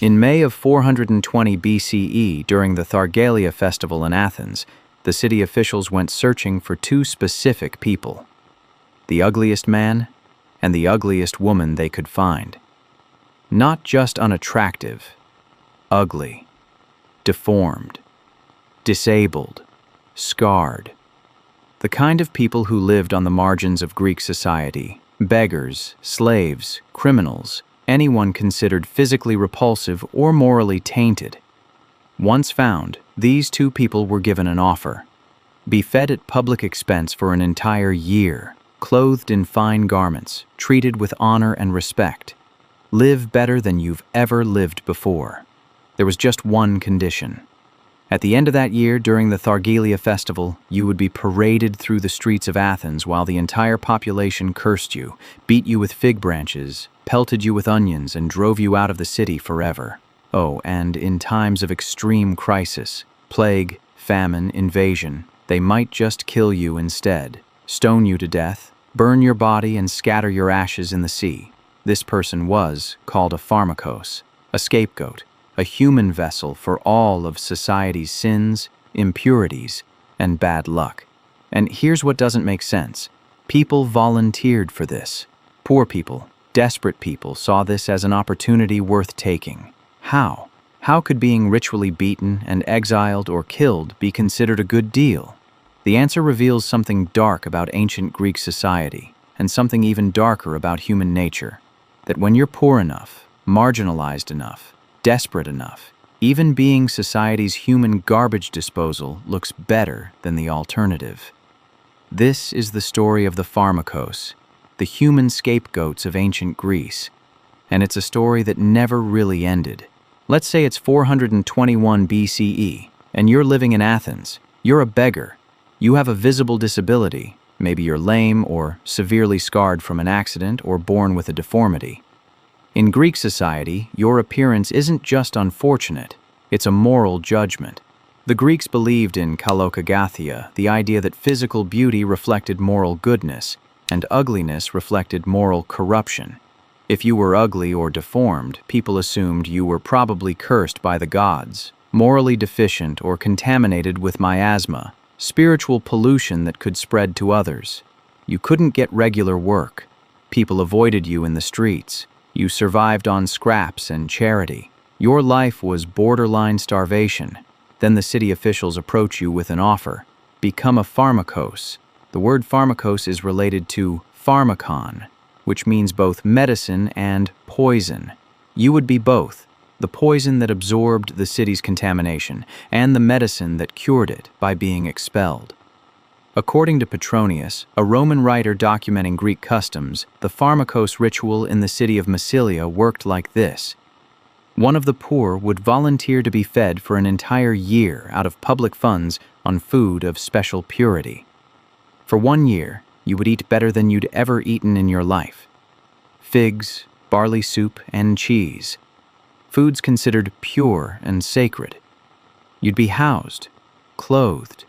In May of 420 BCE, during the Thargelia festival in Athens, the city officials went searching for two specific people: the ugliest man and the ugliest woman they could find. Not just unattractive, ugly, deformed, disabled, scarred. The kind of people who lived on the margins of Greek society: beggars, slaves, criminals, anyone considered physically repulsive or morally tainted. Once found, these two people were given an offer: be fed at public expense for an entire year, clothed in fine garments, treated with honor and respect. Live better than you've ever lived before. There was just one condition. At the end of that year, during the Thargelia festival, you would be paraded through the streets of Athens while the entire population cursed you, beat you with fig branches, pelted you with onions, and drove you out of the city forever. Oh, and in times of extreme crisis, plague, famine, invasion, they might just kill you instead, stone you to death, burn your body, and scatter your ashes in the sea. This person was called a Pharmakos, a scapegoat, a human vessel for all of society's sins, impurities, and bad luck. And here's what doesn't make sense. People volunteered for this. Poor people, desperate people saw this as an opportunity worth taking. How? How could being ritually beaten and exiled or killed be considered a good deal? The answer reveals something dark about ancient Greek society, and something even darker about human nature. That when you're poor enough, marginalized enough, desperate enough, even being society's human garbage disposal looks better than the alternative. This is the story of the Pharmakos, the human scapegoats of ancient Greece, and it's a story that never really ended. Let's say it's 421 BCE, and you're living in Athens. You're a beggar. You have a visible disability. Maybe you're lame or severely scarred from an accident or born with a deformity. In Greek society, your appearance isn't just unfortunate, it's a moral judgment. The Greeks believed in kalokagathia, the idea that physical beauty reflected moral goodness, and ugliness reflected moral corruption. If you were ugly or deformed, people assumed you were probably cursed by the gods, morally deficient or contaminated with miasma, spiritual pollution that could spread to others. You couldn't get regular work. People avoided you in the streets. You survived on scraps and charity. Your life was borderline starvation. Then the city officials approach you with an offer: become a Pharmakos. The word Pharmakos is related to pharmakon, which means both medicine and poison. You would be both: the poison that absorbed the city's contamination, and the medicine that cured it by being expelled. According to Petronius, a Roman writer documenting Greek customs, the Pharmakos ritual in the city of Massilia worked like this. One of the poor would volunteer to be fed for an entire year out of public funds on food of special purity. For 1 year, you would eat better than you'd ever eaten in your life. Figs, barley soup, and cheese. Foods considered pure and sacred. You'd be housed, clothed,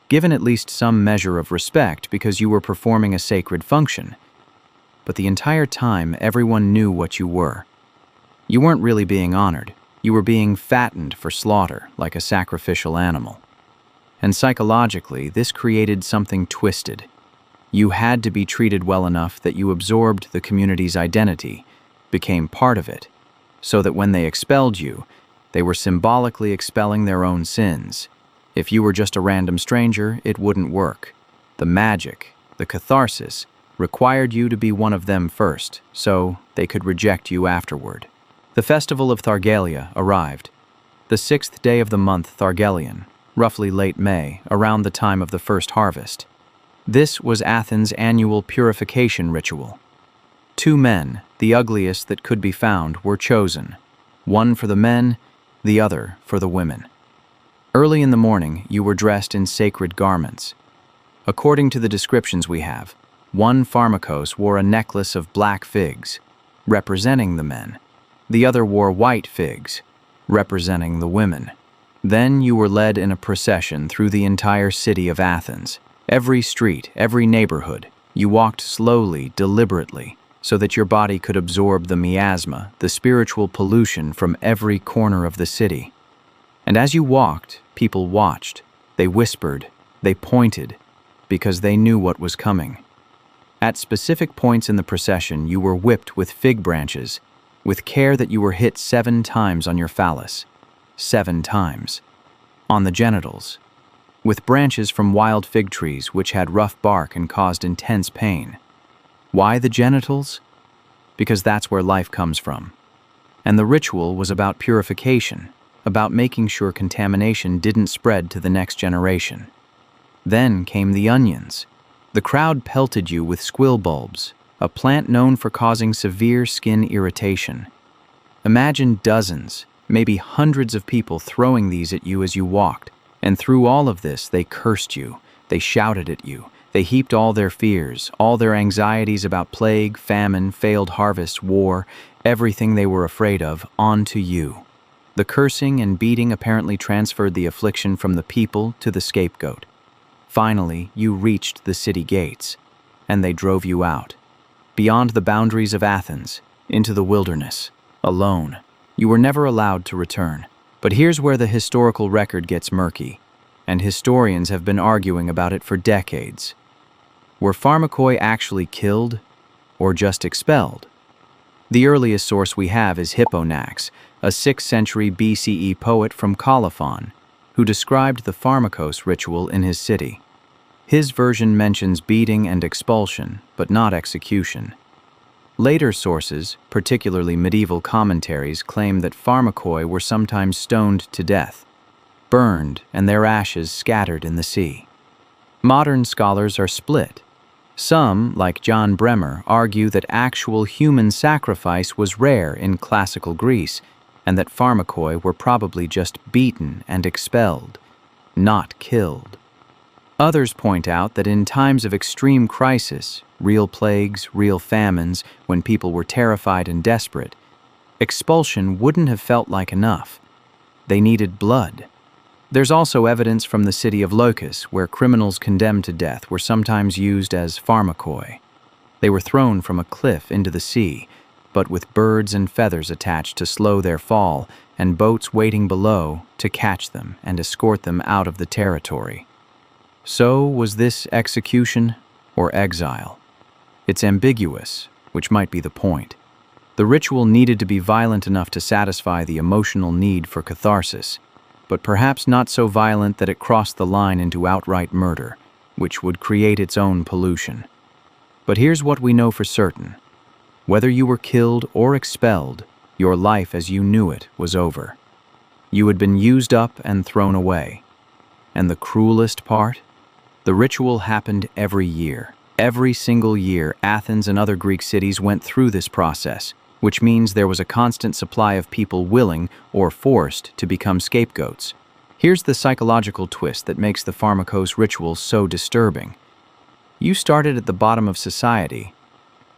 given at least some measure of respect because you were performing a sacred function. But the entire time, everyone knew what you were. You weren't really being honored. You were being fattened for slaughter, like a sacrificial animal. And psychologically, this created something twisted. You had to be treated well enough that you absorbed the community's identity, became part of it, so that when they expelled you, they were symbolically expelling their own sins. If you were just a random stranger, it wouldn't work. The magic, the catharsis, required you to be one of them first, so they could reject you afterward. The festival of Thargelia arrived. The 6th day of the month Thargelian, roughly late May, around the time of the first harvest. This was Athens' annual purification ritual. 2 men, the ugliest that could be found, were chosen. One for the men, the other for the women. Early in the morning, you were dressed in sacred garments. According to the descriptions we have, one Pharmakos wore a necklace of black figs, representing the men. The other wore white figs, representing the women. Then you were led in a procession through the entire city of Athens. Every street, every neighborhood, you walked slowly, deliberately, so that your body could absorb the miasma, the spiritual pollution from every corner of the city. And as you walked, people watched, they whispered, they pointed, because they knew what was coming. At specific points in the procession, you were whipped with fig branches, with care that you were hit 7 times on your phallus, 7 times. On the genitals, with branches from wild fig trees which had rough bark and caused intense pain. Why the genitals? Because that's where life comes from. And the ritual was about purification, about making sure contamination didn't spread to the next generation. Then came the onions. The crowd pelted you with squill bulbs, a plant known for causing severe skin irritation. Imagine dozens, maybe hundreds of people throwing these at you as you walked, and through all of this they cursed you, they shouted at you, they heaped all their fears, all their anxieties about plague, famine, failed harvest, war, everything they were afraid of, onto you. The cursing and beating apparently transferred the affliction from the people to the scapegoat. Finally, you reached the city gates, and they drove you out, beyond the boundaries of Athens, into the wilderness, alone. You were never allowed to return. But here's where the historical record gets murky, and historians have been arguing about it for decades. Were Pharmakoi actually killed, or just expelled? The earliest source we have is Hipponax, a 6th century BCE poet from Colophon, who described the Pharmakos ritual in his city. His version mentions beating and expulsion, but not execution. Later sources, particularly medieval commentaries, claim that Pharmakoi were sometimes stoned to death, burned, and their ashes scattered in the sea. Modern scholars are split. Some, like John Bremer, argue that actual human sacrifice was rare in classical Greece, and that Pharmakoi were probably just beaten and expelled, not killed. Others point out that in times of extreme crisis, real plagues, real famines, when people were terrified and desperate, expulsion wouldn't have felt like enough. They needed blood. There's also evidence from the city of Leucas, where criminals condemned to death were sometimes used as Pharmakoi. They were thrown from a cliff into the sea, but with birds and feathers attached to slow their fall, and boats waiting below to catch them and escort them out of the territory. So, was this execution or exile? It's ambiguous, which might be the point. The ritual needed to be violent enough to satisfy the emotional need for catharsis, but perhaps not so violent that it crossed the line into outright murder, which would create its own pollution. But here's what we know for certain. Whether you were killed or expelled, your life as you knew it was over. You had been used up and thrown away. And the cruelest part? The ritual happened every year. Every single year, Athens and other Greek cities went through this process, which means there was a constant supply of people willing or forced to become scapegoats. Here's the psychological twist that makes the Pharmakos ritual so disturbing. You started at the bottom of society,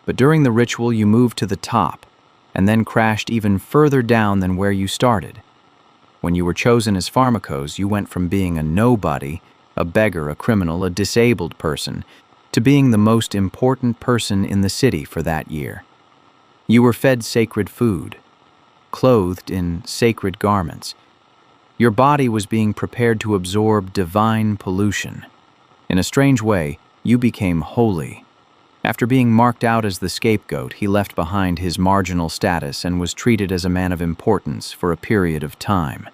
but during the ritual you moved to the top, and then crashed even further down than where you started. When you were chosen as Pharmakos, you went from being a nobody, a beggar, a criminal, a disabled person, to being the most important person in the city for that year. You were fed sacred food, clothed in sacred garments. Your body was being prepared to absorb divine pollution. In a strange way, you became holy. After being marked out as the scapegoat, he left behind his marginal status and was treated as a man of importance for a period of time.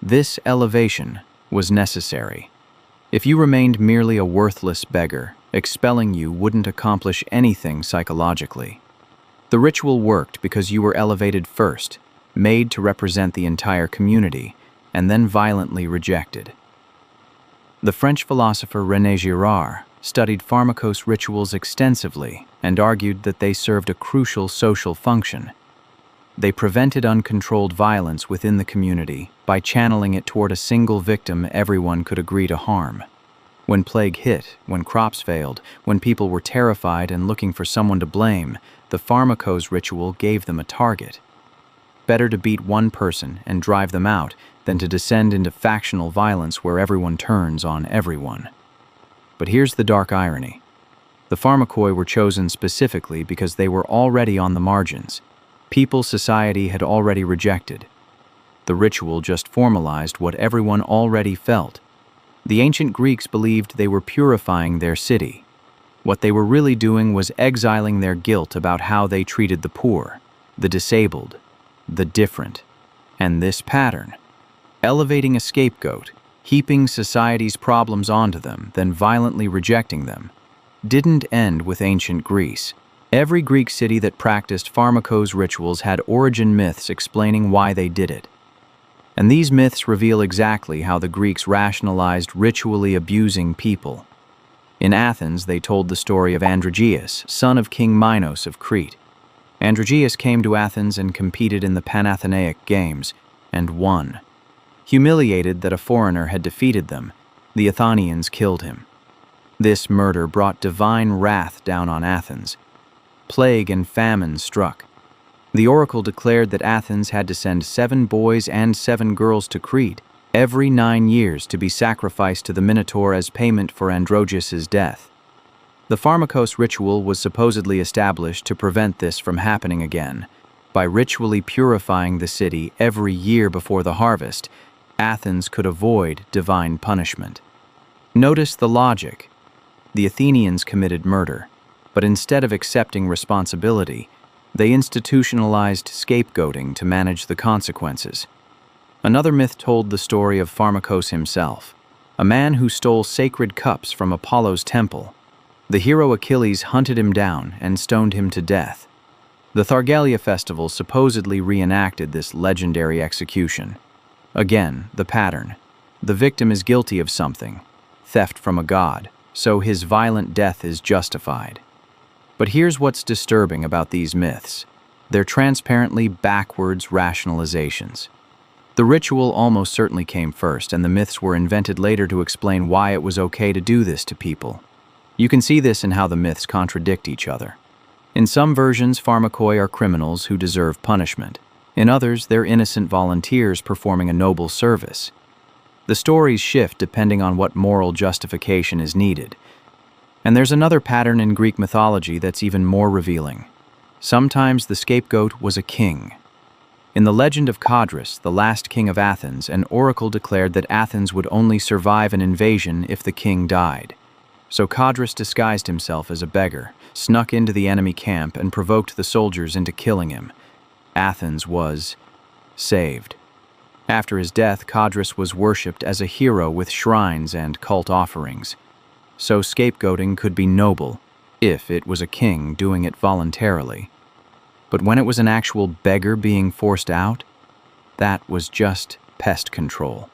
This elevation was necessary. If you remained merely a worthless beggar, expelling you wouldn't accomplish anything psychologically. The ritual worked because you were elevated first, made to represent the entire community, and then violently rejected. The French philosopher René Girard studied Pharmakos rituals extensively and argued that they served a crucial social function. They prevented uncontrolled violence within the community by channeling it toward a single victim everyone could agree to harm. When plague hit, when crops failed, when people were terrified and looking for someone to blame, the Pharmakos ritual gave them a target. Better to beat one person and drive them out than to descend into factional violence where everyone turns on everyone. But here's the dark irony. The Pharmakoi were chosen specifically because they were already on the margins. People society had already rejected. The ritual just formalized what everyone already felt. The ancient Greeks believed they were purifying their city. What they were really doing was exiling their guilt about how they treated the poor, the disabled, the different. And this pattern, elevating a scapegoat, heaping society's problems onto them, then violently rejecting them, didn't end with ancient Greece. Every Greek city that practiced Pharmakos rituals had origin myths explaining why they did it. And these myths reveal exactly how the Greeks rationalized ritually abusing people. In Athens, they told the story of Androgeus, son of King Minos of Crete. Androgeus came to Athens and competed in the Panathenaic Games, and won. Humiliated that a foreigner had defeated them, the Athenians killed him. This murder brought divine wrath down on Athens. Plague and famine struck. The oracle declared that Athens had to send 7 boys and 7 girls to Crete every 9 years to be sacrificed to the Minotaur as payment for Androgeus' death. The Pharmakos ritual was supposedly established to prevent this from happening again. By ritually purifying the city every year before the harvest, Athens could avoid divine punishment. Notice the logic. The Athenians committed murder, but instead of accepting responsibility, they institutionalized scapegoating to manage the consequences. Another myth told the story of Pharmakos himself, a man who stole sacred cups from Apollo's temple. The hero Achilles hunted him down and stoned him to death. The Thargelia festival supposedly reenacted this legendary execution. Again, the pattern. The victim is guilty of something, theft from a god, so his violent death is justified. But here's what's disturbing about these myths. They're transparently backwards rationalizations. The ritual almost certainly came first, and the myths were invented later to explain why it was okay to do this to people. You can see this in how the myths contradict each other. In some versions, Pharmakoi are criminals who deserve punishment. In others, they're innocent volunteers performing a noble service. The stories shift depending on what moral justification is needed. And there's another pattern in Greek mythology that's even more revealing. Sometimes the scapegoat was a king. In the legend of Cadrus, the last king of Athens, an oracle declared that Athens would only survive an invasion if the king died. So Cadrus disguised himself as a beggar, snuck into the enemy camp, and provoked the soldiers into killing him. Athens was saved. After his death, Cadrus was worshipped as a hero with shrines and cult offerings. So scapegoating could be noble, if it was a king doing it voluntarily. But when it was an actual beggar being forced out, that was just pest control.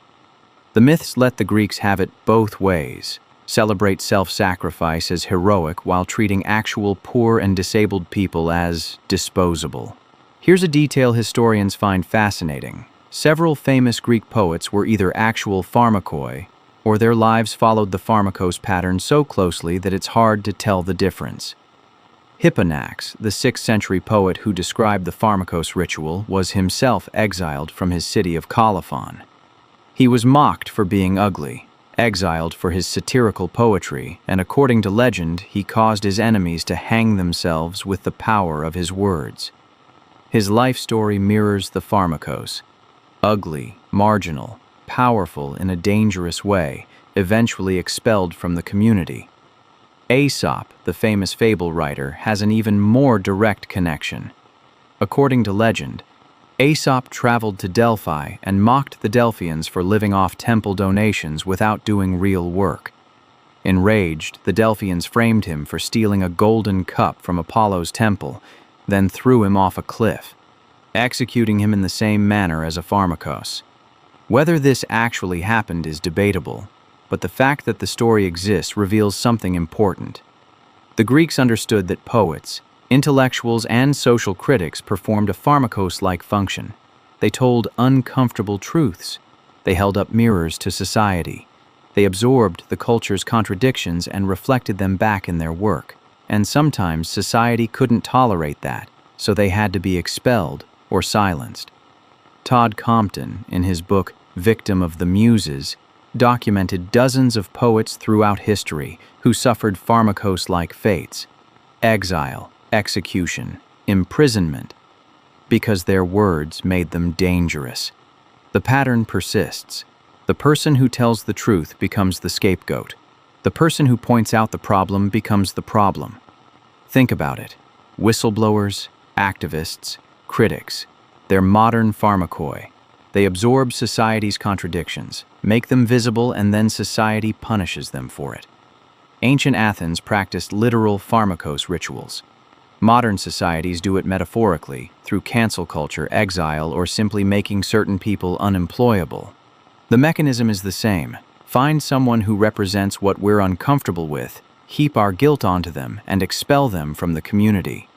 The myths let the Greeks have it both ways, celebrate self-sacrifice as heroic while treating actual poor and disabled people as disposable. Here's a detail historians find fascinating. Several famous Greek poets were either actual Pharmakoi, or their lives followed the Pharmakos pattern so closely that it's hard to tell the difference. Hipponax, the 6th century poet who described the Pharmakos ritual, was himself exiled from his city of Colophon. He was mocked for being ugly, exiled for his satirical poetry, and according to legend, he caused his enemies to hang themselves with the power of his words. His life story mirrors the Pharmakos. Ugly, marginal, powerful in a dangerous way, eventually expelled from the community. Aesop, the famous fable writer, has an even more direct connection. According to legend, Aesop traveled to Delphi and mocked the Delphians for living off temple donations without doing real work. Enraged, the Delphians framed him for stealing a golden cup from Apollo's temple, then threw him off a cliff, executing him in the same manner as a Pharmakos. Whether this actually happened is debatable, but the fact that the story exists reveals something important. The Greeks understood that poets, intellectuals, and social critics performed a Pharmakos-like function. They told uncomfortable truths. They held up mirrors to society. They absorbed the culture's contradictions and reflected them back in their work. And sometimes society couldn't tolerate that, so they had to be expelled or silenced. Todd Compton, in his book Victim of the Muses, documented dozens of poets throughout history who suffered Pharmakos-like fates: exile, execution, imprisonment, because their words made them dangerous. The pattern persists. The person who tells the truth becomes the scapegoat. The person who points out the problem becomes the problem. Think about it. Whistleblowers, activists, critics. They're modern pharmakoi. They absorb society's contradictions, make them visible, and then society punishes them for it. Ancient Athens practiced literal pharmakos rituals. Modern societies do it metaphorically, through cancel culture, exile, or simply making certain people unemployable. The mechanism is the same. Find someone who represents what we're uncomfortable with, heap our guilt onto them, and expel them from the community.